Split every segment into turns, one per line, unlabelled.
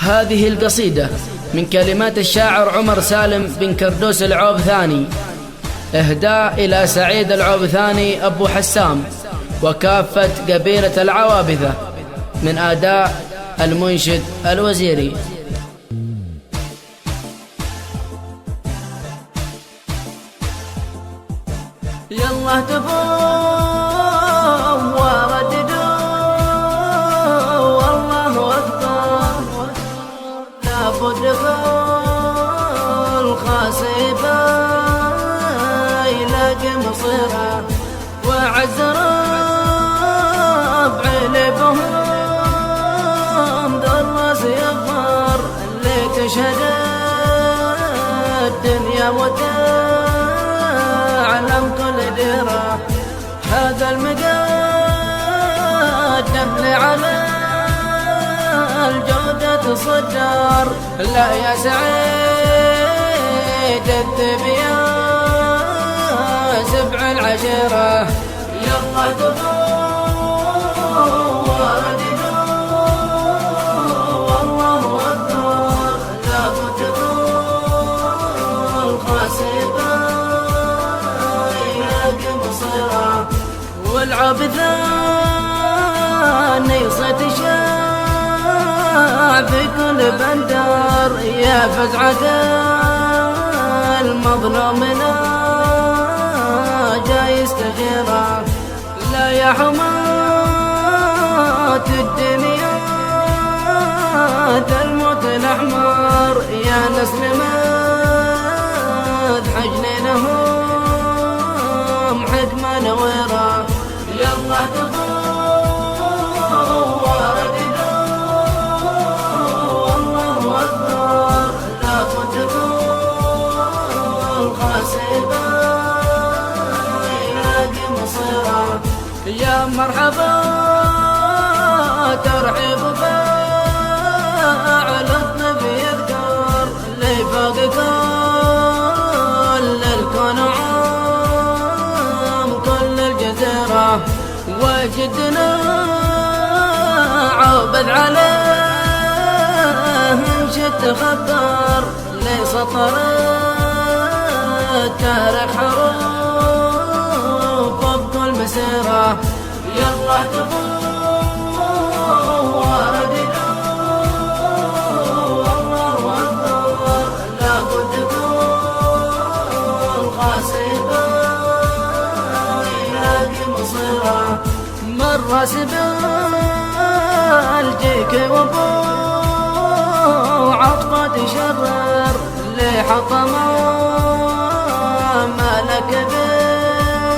هذه القصيدة من كلمات الشاعر عمر سالم بن كردوس العوبثاني، إهداء إلى سعيد العوبثاني أبو حسام وكافة قبيلة العوابذة، من أداء المنشد الوزيري.
يلا تبوا ورددوا والله أكبر، لابد الخاسبة يلاقي مصيره، وعز ربع لبهم درس يظهر اللي تشهد الدنيا وتعلم كل ديره. هذا المقدم على الجودة تصدر، لا يا سعيد التبيا سبع العشيرة. يلا تبوا ورددوا والله أكبر، لابد الخاسبة يلاقي مصيره، والعوبثاني صيت شاع في كل بندر، يا فزعة المظلوم جاي يستغيره. لا يا حماة الدنيا الموت الأحمر، يا نسل مذحج لهم حكمة نويرة. يلا تبوا ورددوا والله أكبر، لابد الخاسبة يلاقي مصيره. يا مرحبا ترحيب فاعل الطيب يذكر، اللي فوق كل الكون عام كل الجزيرة، وجدنا عوبد عليه انشد خبر، اللي سطر التاريخ حروف بكل مسيرة. يلا تبوا ورددوا والله أكبر، لابد الخاسبة يلاقي مصيره. مرة سبال جيك وابو عطفة تشرر، اللي حطمه مالك كبيرة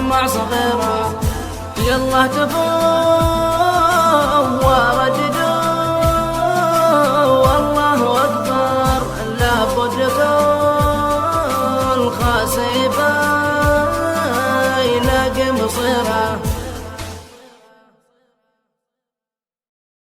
مع صغيرة. يلا تبوا ورددوا والله أكبر، لابد الخاسبة يلاقي مصيره.